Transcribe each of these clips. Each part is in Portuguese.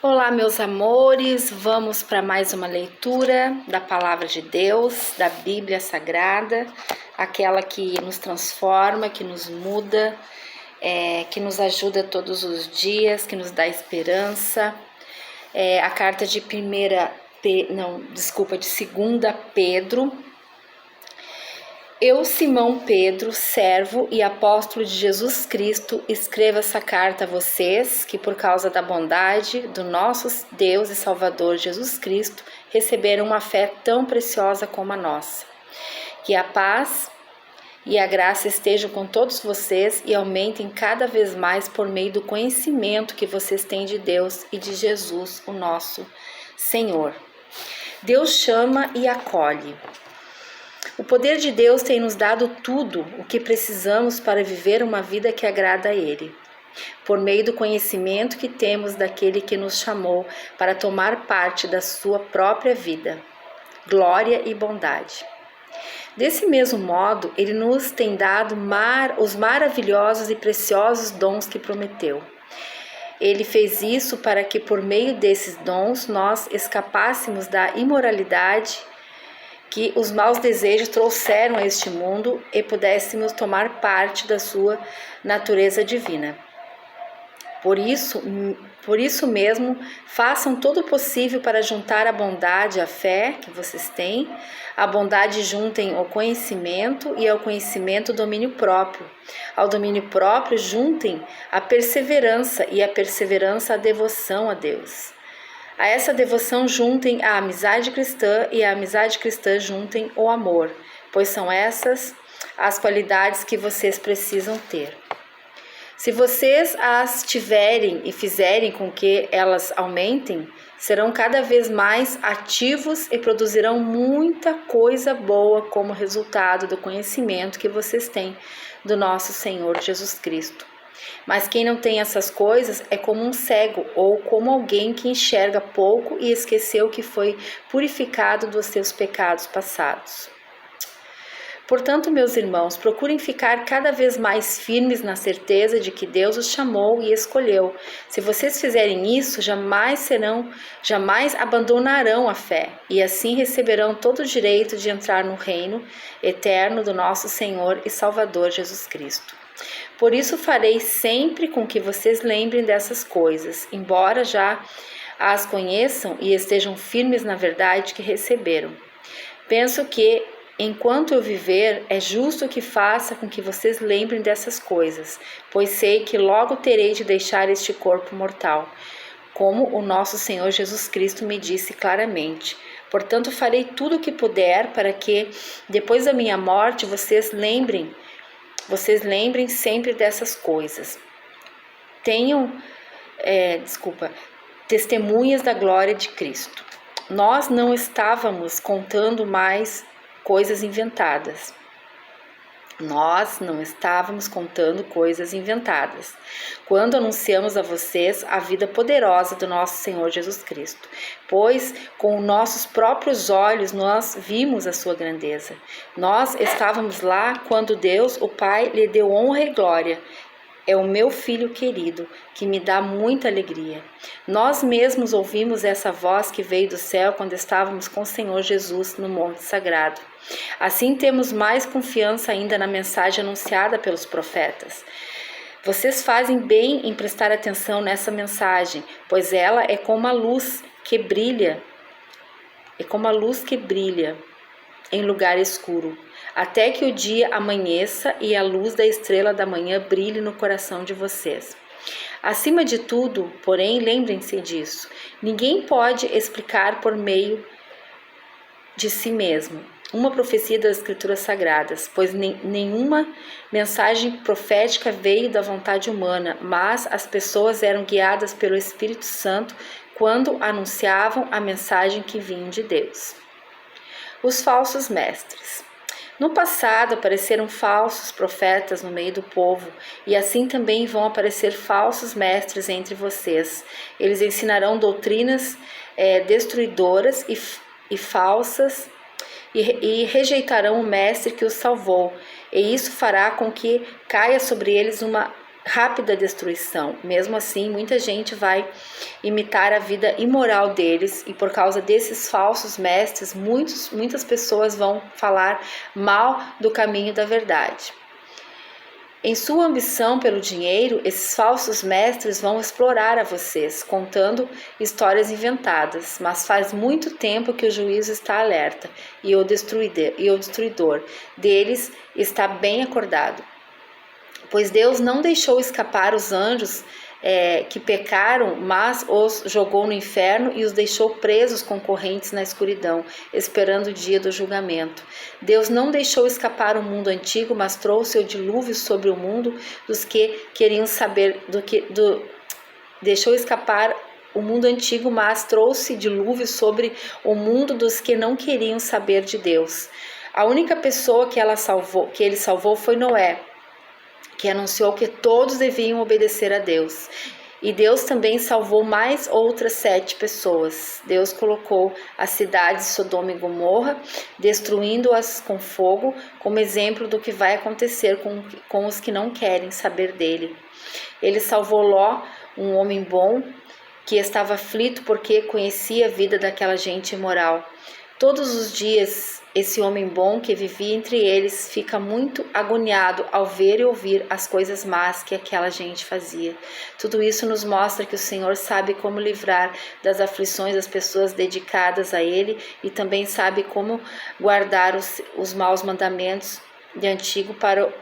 Olá, meus amores, vamos para mais uma leitura da Palavra de Deus, da Bíblia Sagrada, aquela que nos transforma, que nos muda, que nos ajuda todos os dias, que nos dá esperança. A carta de 2 Pedro. Eu, Simão Pedro, servo e apóstolo de Jesus Cristo, escrevo essa carta a vocês que, por causa da bondade do nosso Deus e Salvador Jesus Cristo, receberam uma fé tão preciosa como a nossa. Que a paz e a graça estejam com todos vocês e aumentem cada vez mais por meio do conhecimento que vocês têm de Deus e de Jesus, o nosso Senhor. Deus chama e acolhe. O poder de Deus tem nos dado tudo o que precisamos para viver uma vida que agrada a Ele, por meio do conhecimento que temos daquele que nos chamou para tomar parte da sua própria vida, glória e bondade. Desse mesmo modo, Ele nos tem dado os maravilhosos e preciosos dons que prometeu. Ele fez isso para que, por meio desses dons, nós escapássemos da imoralidade que os maus desejos trouxeram a este mundo e pudéssemos tomar parte da sua natureza divina. Por isso mesmo, façam todo o possível para juntar a bondade à fé que vocês têm, a bondade juntem ao conhecimento e ao conhecimento o domínio próprio. Ao domínio próprio juntem a perseverança e a perseverança a devoção a Deus. A essa devoção juntem a amizade cristã e a amizade cristã juntem o amor, pois são essas as qualidades que vocês precisam ter. Se vocês as tiverem e fizerem com que elas aumentem, serão cada vez mais ativos e produzirão muita coisa boa como resultado do conhecimento que vocês têm do nosso Senhor Jesus Cristo. Mas quem não tem essas coisas é como um cego ou como alguém que enxerga pouco e esqueceu que foi purificado dos seus pecados passados. Portanto, meus irmãos, procurem ficar cada vez mais firmes na certeza de que Deus os chamou e escolheu. Se vocês fizerem isso, jamais abandonarão a fé e assim receberão todo o direito de entrar no reino eterno do nosso Senhor e Salvador Jesus Cristo. Por isso farei sempre com que vocês lembrem dessas coisas, embora já as conheçam e estejam firmes na verdade que receberam. Penso que, enquanto eu viver, é justo que faça com que vocês lembrem dessas coisas, pois sei que logo terei de deixar este corpo mortal, como o nosso Senhor Jesus Cristo me disse claramente. Portanto, farei tudo o que puder para que, depois da minha morte, vocês lembrem sempre dessas coisas. Tenham, testemunhas da glória de Cristo. Nós não estávamos contando mais coisas inventadas. Quando anunciamos a vocês a vida poderosa do nosso Senhor Jesus Cristo, pois com nossos próprios olhos nós vimos a sua grandeza. Nós estávamos lá quando Deus, o Pai, lhe deu honra e glória. É o meu filho querido, que me dá muita alegria. Nós mesmos ouvimos essa voz que veio do céu quando estávamos com o Senhor Jesus no Monte Sagrado. Assim temos mais confiança ainda na mensagem anunciada pelos profetas. Vocês fazem bem em prestar atenção nessa mensagem, pois ela é como a luz que brilha, em lugar escuro, até que o dia amanheça e a luz da estrela da manhã brilhe no coração de vocês. Acima de tudo, porém, lembrem-se disso: ninguém pode explicar por meio de si mesmo uma profecia das Escrituras Sagradas, pois nenhuma mensagem profética veio da vontade humana, mas as pessoas eram guiadas pelo Espírito Santo quando anunciavam a mensagem que vinha de Deus. Os falsos mestres. No passado apareceram falsos profetas no meio do povo, e assim também vão aparecer falsos mestres entre vocês. Eles ensinarão doutrinas destruidoras e falsas e rejeitarão o mestre que os salvou, e isso fará com que caia sobre eles uma rápida destruição. Mesmo assim, muita gente vai imitar a vida imoral deles, e por causa desses falsos mestres, muitas pessoas vão falar mal do caminho da verdade. Em sua ambição pelo dinheiro, esses falsos mestres vão explorar a vocês, contando histórias inventadas, mas faz muito tempo que o juízo está alerta e o destruidor deles está bem acordado. Pois Deus não deixou escapar os anjos que pecaram, mas os jogou no inferno e os deixou presos com correntes na escuridão, esperando o dia do julgamento. Deus não deixou escapar o mundo antigo, mas trouxe o dilúvio sobre o mundo dos que queriam saber deixou escapar o mundo antigo, mas trouxe dilúvio sobre o mundo dos que não queriam saber de Deus. A única pessoa que ele salvou foi Noé, que anunciou que todos deviam obedecer a Deus. E Deus também salvou mais outras 7 pessoas. Deus colocou as cidades de Sodoma e Gomorra, destruindo-as com fogo, como exemplo do que vai acontecer com os que não querem saber dele. Ele salvou Ló, um homem bom, que estava aflito porque conhecia a vida daquela gente imoral. Todos os dias, esse homem bom que vivia entre eles fica muito agoniado ao ver e ouvir as coisas más que aquela gente fazia. Tudo isso nos mostra que o Senhor sabe como livrar das aflições as pessoas dedicadas a Ele, e também sabe como guardar os maus mandamentos de antigo para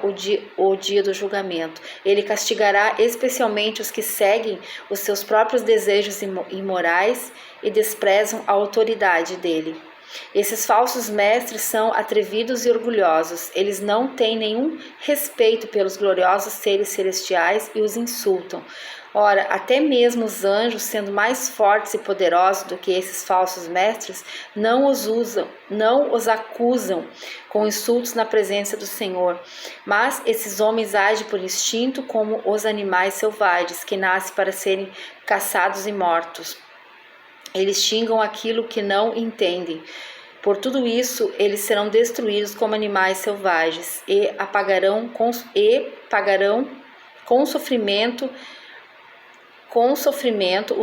o dia do julgamento. Ele castigará especialmente os que seguem os seus próprios desejos imorais e desprezam a autoridade dele. Esses falsos mestres são atrevidos e orgulhosos. Eles não têm nenhum respeito pelos gloriosos seres celestiais e os insultam. Ora, até mesmo os anjos, sendo mais fortes e poderosos do que esses falsos mestres, não os acusam com insultos na presença do Senhor. Mas esses homens agem por instinto como os animais selvagens, que nascem para serem caçados e mortos. Eles xingam aquilo que não entendem. Por tudo isso, eles serão destruídos como animais selvagens e pagarão com sofrimento o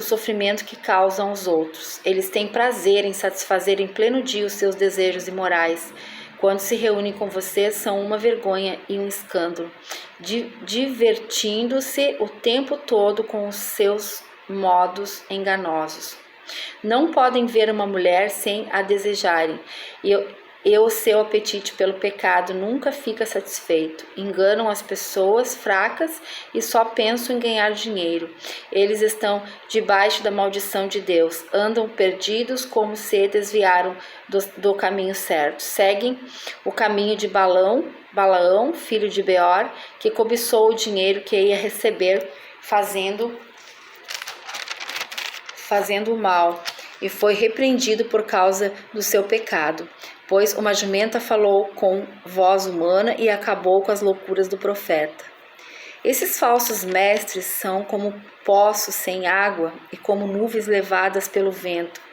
sofrimento que causam aos outros. Eles têm prazer em satisfazer em pleno dia os seus desejos imorais. Quando se reúnem com você, são uma vergonha e um escândalo, divertindo-se o tempo todo com os seus modos enganosos. Não podem ver uma mulher sem a desejarem, e o seu apetite pelo pecado nunca fica satisfeito. Enganam as pessoas fracas e só pensam em ganhar dinheiro. Eles estão debaixo da maldição de Deus, andam perdidos como se desviaram do caminho certo. Seguem o caminho de Balaão, filho de Beor, que cobiçou o dinheiro que ia receber fazendo o mal, e foi repreendido por causa do seu pecado, pois uma jumenta falou com voz humana e acabou com as loucuras do profeta. Esses falsos mestres são como poços sem água e como nuvens levadas pelo vento.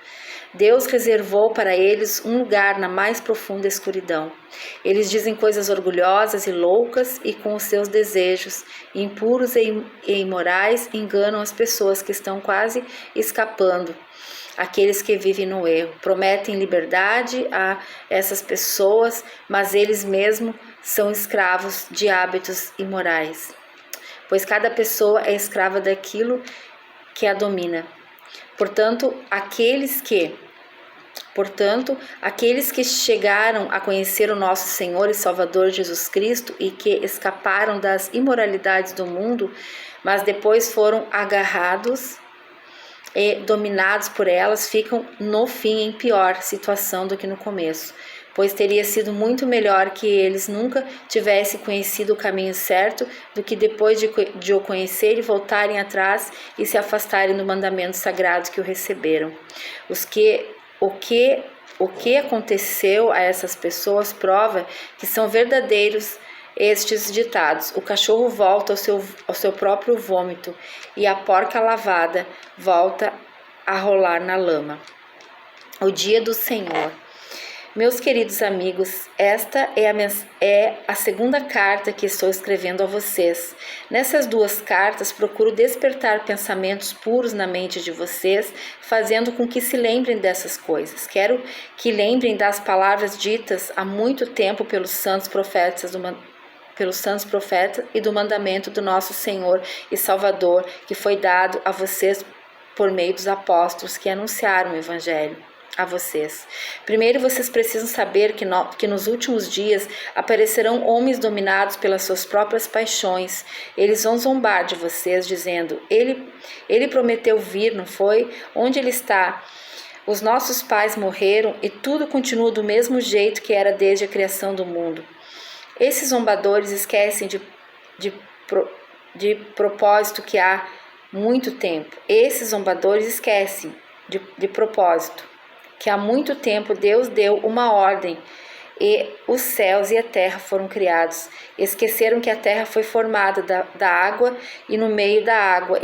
Deus reservou para eles um lugar na mais profunda escuridão. Eles dizem coisas orgulhosas e loucas, e com os seus desejos impuros e imorais enganam as pessoas que estão quase escapando. Aqueles que vivem no erro prometem liberdade a essas pessoas, mas eles mesmos são escravos de hábitos imorais, pois cada pessoa é escrava daquilo que a domina. Portanto, aqueles que chegaram a conhecer o nosso Senhor e Salvador Jesus Cristo e que escaparam das imoralidades do mundo, mas depois foram agarrados e dominados por elas, ficam no fim em pior situação do que no começo, pois teria sido muito melhor que eles nunca tivessem conhecido o caminho certo do que depois de o conhecer e voltarem atrás e se afastarem do mandamento sagrado que o receberam. O que aconteceu a essas pessoas prova que são verdadeiros estes ditados: o cachorro volta ao seu próprio vômito e a porca lavada volta a rolar na lama. O dia do Senhor. Meus queridos amigos, esta é a segunda carta que estou escrevendo a vocês. Nessas duas cartas, procuro despertar pensamentos puros na mente de vocês, fazendo com que se lembrem dessas coisas. Quero que lembrem das palavras ditas há muito tempo pelos santos profetas e do mandamento do nosso Senhor e Salvador, que foi dado a vocês por meio dos apóstolos que anunciaram o Evangelho a vocês. Primeiro, vocês precisam saber que nos últimos dias aparecerão homens dominados pelas suas próprias paixões. Eles vão zombar de vocês, dizendo: ele prometeu vir, não foi? Onde ele está? Os nossos pais morreram e tudo continua do mesmo jeito que era desde a criação do mundo. Esses zombadores esquecem de propósito que há muito tempo. Esses zombadores esquecem de propósito que há muito tempo Deus deu uma ordem e os céus e a terra foram criados. Esqueceram que a terra foi formada da água e no meio da água,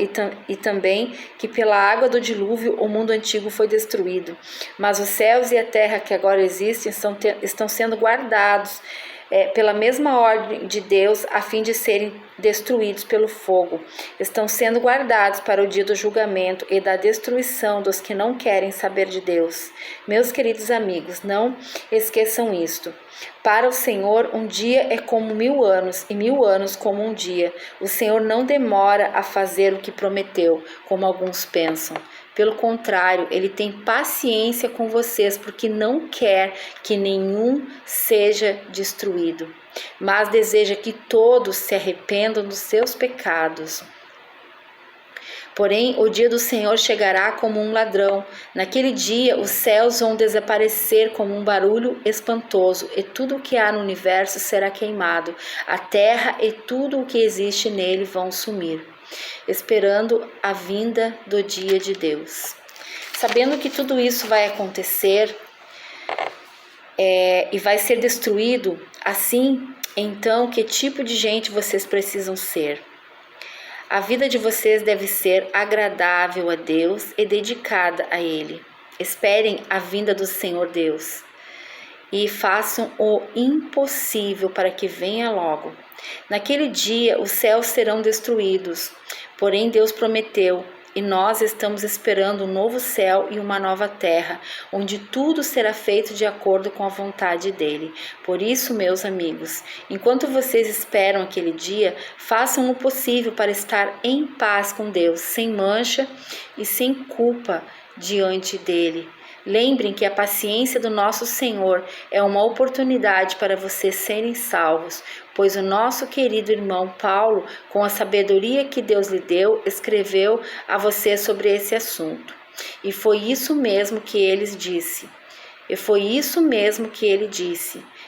e também que pela água do dilúvio o mundo antigo foi destruído. Mas os céus e a terra que agora existem estão sendo guardados pela mesma ordem de Deus, a fim de serem destruídos pelo fogo. Estão sendo guardados para o dia do julgamento e da destruição dos que não querem saber de Deus. Meus queridos amigos, não esqueçam isto. Para o Senhor, um dia é como 1000 anos, e 1000 anos como um dia. O Senhor não demora a fazer o que prometeu, como alguns pensam. Pelo contrário, Ele tem paciência com vocês, porque não quer que nenhum seja destruído, mas deseja que todos se arrependam dos seus pecados. Porém, o dia do Senhor chegará como um ladrão. Naquele dia, os céus vão desaparecer como um barulho espantoso, e tudo o que há no universo será queimado. A terra e tudo o que existe nele vão sumir, esperando a vinda do dia de Deus. Sabendo que tudo isso vai acontecer e vai ser destruído, assim, então, que tipo de gente vocês precisam ser? A vida de vocês deve ser agradável a Deus e dedicada a Ele. Esperem a vinda do Senhor Deus e façam o impossível para que venha logo. Naquele dia os céus serão destruídos, porém Deus prometeu, e nós estamos esperando um novo céu e uma nova terra, onde tudo será feito de acordo com a vontade dele. Por isso, meus amigos, enquanto vocês esperam aquele dia, façam o possível para estar em paz com Deus, sem mancha e sem culpa diante dele. Lembrem que a paciência do nosso Senhor é uma oportunidade para vocês serem salvos, pois o nosso querido irmão Paulo, com a sabedoria que Deus lhe deu, escreveu a vocês sobre esse assunto. E foi isso mesmo que ele disse.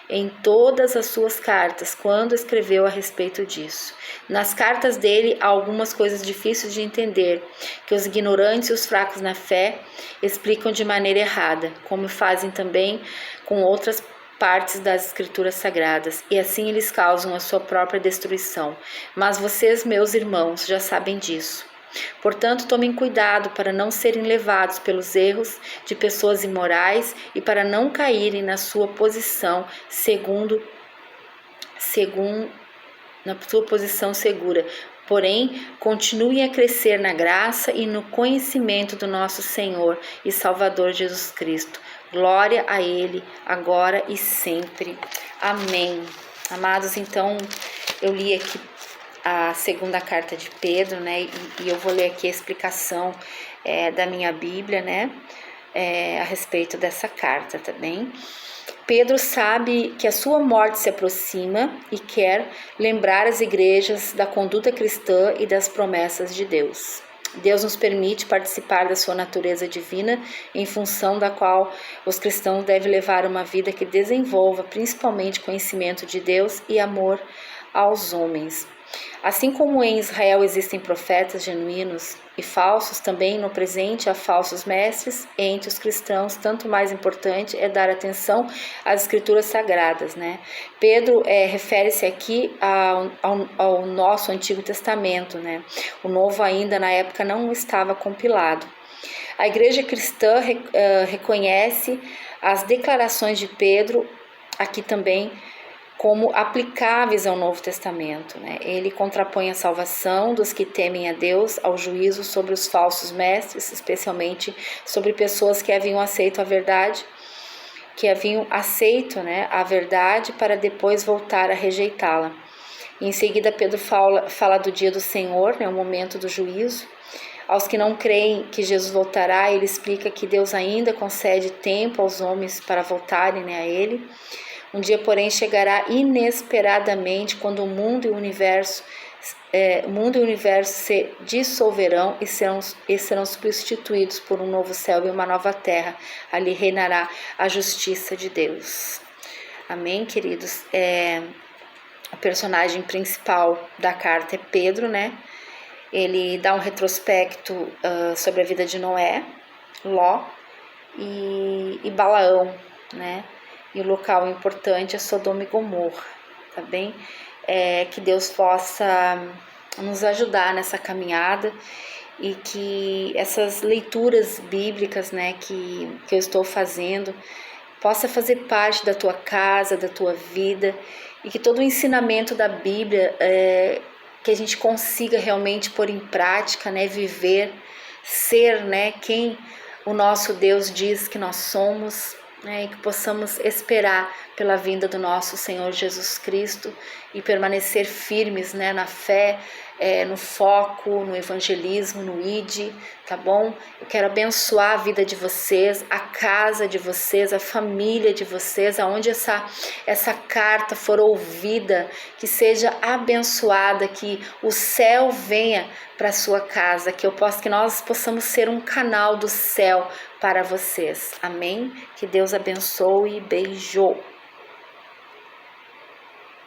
Em todas as suas cartas, quando escreveu a respeito disso. Nas cartas dele há algumas coisas difíceis de entender, que os ignorantes e os fracos na fé explicam de maneira errada, como fazem também com outras partes das escrituras sagradas, e assim eles causam a sua própria destruição. Mas vocês, meus irmãos, já sabem disso. Portanto, tomem cuidado para não serem levados pelos erros de pessoas imorais e para não caírem na sua posição na sua posição segura. Porém, continuem a crescer na graça e no conhecimento do nosso Senhor e Salvador Jesus Cristo. Glória a Ele, agora e sempre. Amém. Amados, então, eu li aqui a segunda carta de Pedro, né? E eu vou ler aqui a explicação da minha Bíblia, né? A respeito dessa carta, tá bem? Pedro sabe que a sua morte se aproxima e quer lembrar as igrejas da conduta cristã e das promessas de Deus. Deus nos permite participar da sua natureza divina, em função da qual os cristãos devem levar uma vida que desenvolva principalmente conhecimento de Deus e amor aos homens. Assim como em Israel existem profetas genuínos e falsos, também no presente há falsos mestres entre os cristãos. Tanto mais importante é dar atenção às escrituras sagradas, né? Pedro refere-se aqui ao nosso Antigo Testamento, né? O Novo ainda na época não estava compilado. A igreja cristã reconhece as declarações de Pedro, aqui também, como aplicáveis ao Novo Testamento, né? Ele contrapõe a salvação dos que temem a Deus ao juízo sobre os falsos mestres, especialmente sobre pessoas que haviam aceito a verdade, né, a verdade para depois voltar a rejeitá-la. Em seguida, Pedro fala do dia do Senhor, né, o momento do juízo. Aos que não creem que Jesus voltará, ele explica que Deus ainda concede tempo aos homens para voltarem, né, a Ele. Um dia, porém, chegará inesperadamente quando o mundo e o universo se dissolverão e serão substituídos por um novo céu e uma nova terra. Ali reinará a justiça de Deus. Amém, queridos? O personagem principal da carta é Pedro, né? Ele dá um retrospecto sobre a vida de Noé, Ló e Balaão, né? E o local importante é Sodoma e Gomorra, tá bem? Que Deus possa nos ajudar nessa caminhada e que essas leituras bíblicas, né, que eu estou fazendo, possa fazer parte da tua casa, da tua vida, e que todo o ensinamento da Bíblia, que a gente consiga realmente pôr em prática, né, viver, ser, né, quem o nosso Deus diz que nós somos, né, e que possamos esperar pela vinda do nosso Senhor Jesus Cristo e permanecer firmes, né, na fé, no foco, no evangelismo, no ID, tá bom? Eu quero abençoar a vida de vocês, a casa de vocês, a família de vocês, aonde essa carta for ouvida, que seja abençoada, que o céu venha para a sua casa, que nós possamos ser um canal do céu para vocês. Amém? Que Deus abençoe. Beijo!